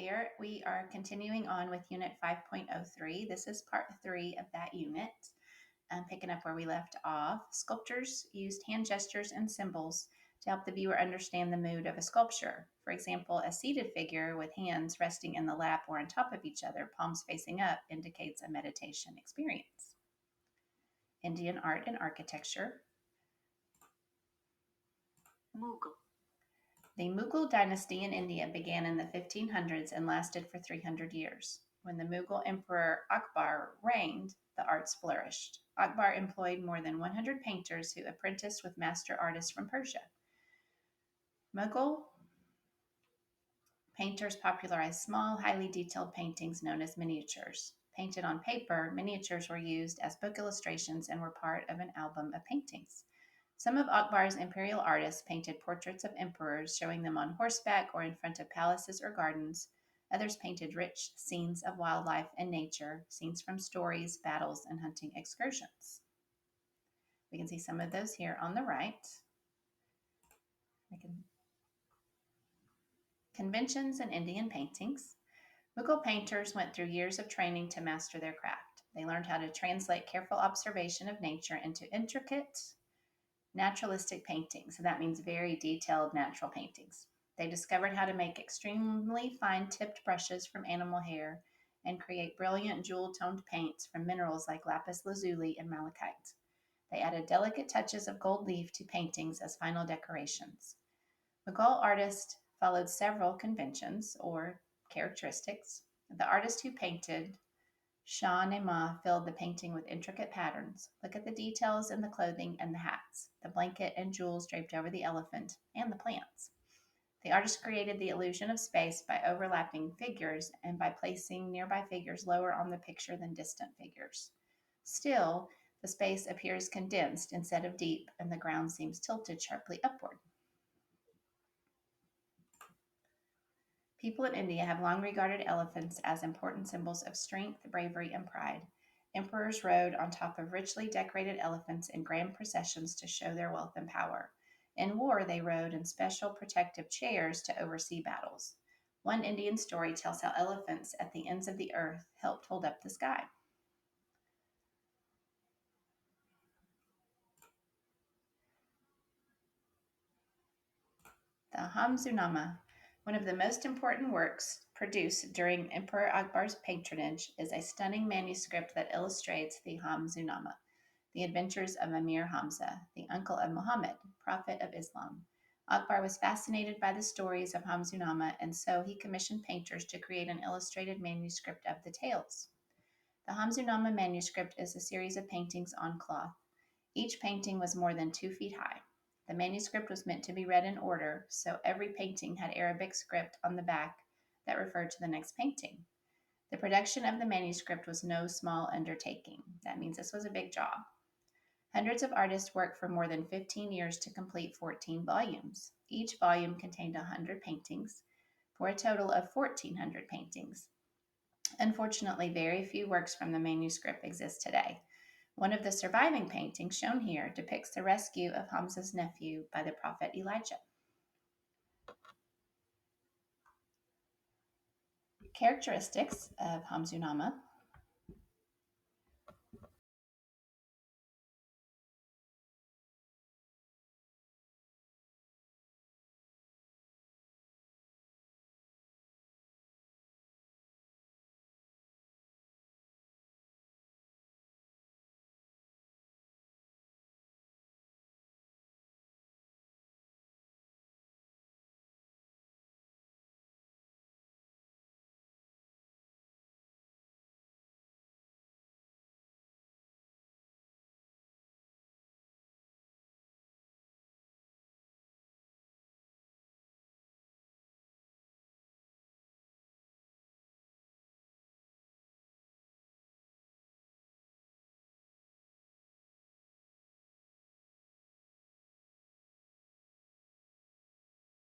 earlier, we are continuing on with Unit 5.03. This is part 3 of that unit. Picking up where we left off, sculptors used hand gestures and symbols to help the viewer understand the mood of a sculpture. For example, a seated figure with hands resting in the lap or on top of each other, palms facing up, indicates a meditation experience. Indian art and architecture. Mughal. The Mughal dynasty in India began in the 1500s and lasted for 300 years. When the Mughal Emperor Akbar reigned, the arts flourished. Akbar employed more than 100 painters who apprenticed with master artists from Persia. Mughal painters popularized small, highly detailed paintings known as miniatures. Painted on paper, miniatures were used as book illustrations and were part of an album of paintings. Some of Akbar's imperial artists painted portraits of emperors, showing them on horseback or in front of palaces or gardens. Others painted rich scenes of wildlife and nature, scenes from stories, battles, and hunting excursions. We can see some of those here on the right. Conventions and Indian paintings. Mughal painters went through years of training to master their craft. They learned how to translate careful observation of nature into intricate, naturalistic paintings. So that means very detailed natural paintings. They discovered how to make extremely fine tipped brushes from animal hair and create brilliant jewel toned paints from minerals like lapis lazuli and malachite. They added delicate touches of gold leaf to paintings as final decorations. Mughal artists followed several conventions or characteristics. The artist who painted Shah Nema filled the painting with intricate patterns. Look at the details in the clothing and the hats, the blanket and jewels draped over the elephant, and the plants. The artist created the illusion of space by overlapping figures and by placing nearby figures lower on the picture than distant figures. Still, the space appears condensed instead of deep, and the ground seems tilted sharply upward. People in India have long regarded elephants as important symbols of strength, bravery, and pride. Emperors rode on top of richly decorated elephants in grand processions to show their wealth and power. In war, they rode in special protective chairs to oversee battles. One Indian story tells how elephants at the ends of the earth helped hold up the sky. The Hamsunama, one of the most important works produced during Emperor Akbar's patronage, is a stunning manuscript that illustrates the Hamsunama, the adventures of Amir Hamza, the uncle of Muhammad, prophet of Islam. Akbar was fascinated by the stories of Hamsunama, and so he commissioned painters to create an illustrated manuscript of the tales. The Hamsunama manuscript is a series of paintings on cloth. Each painting was more than 2 feet high. The manuscript was meant to be read in order, so every painting had Arabic script on the back that referred to the next painting. The production of the manuscript was no small undertaking. That means this was a big job. Hundreds of artists worked for more than 15 years to complete 14 volumes. Each volume contained 100 paintings, for a total of 1,400 paintings. Unfortunately, very few works from the manuscript exist today. One of the surviving paintings shown here depicts the rescue of Hamza's nephew by the prophet Elijah. Characteristics of Hamsunama.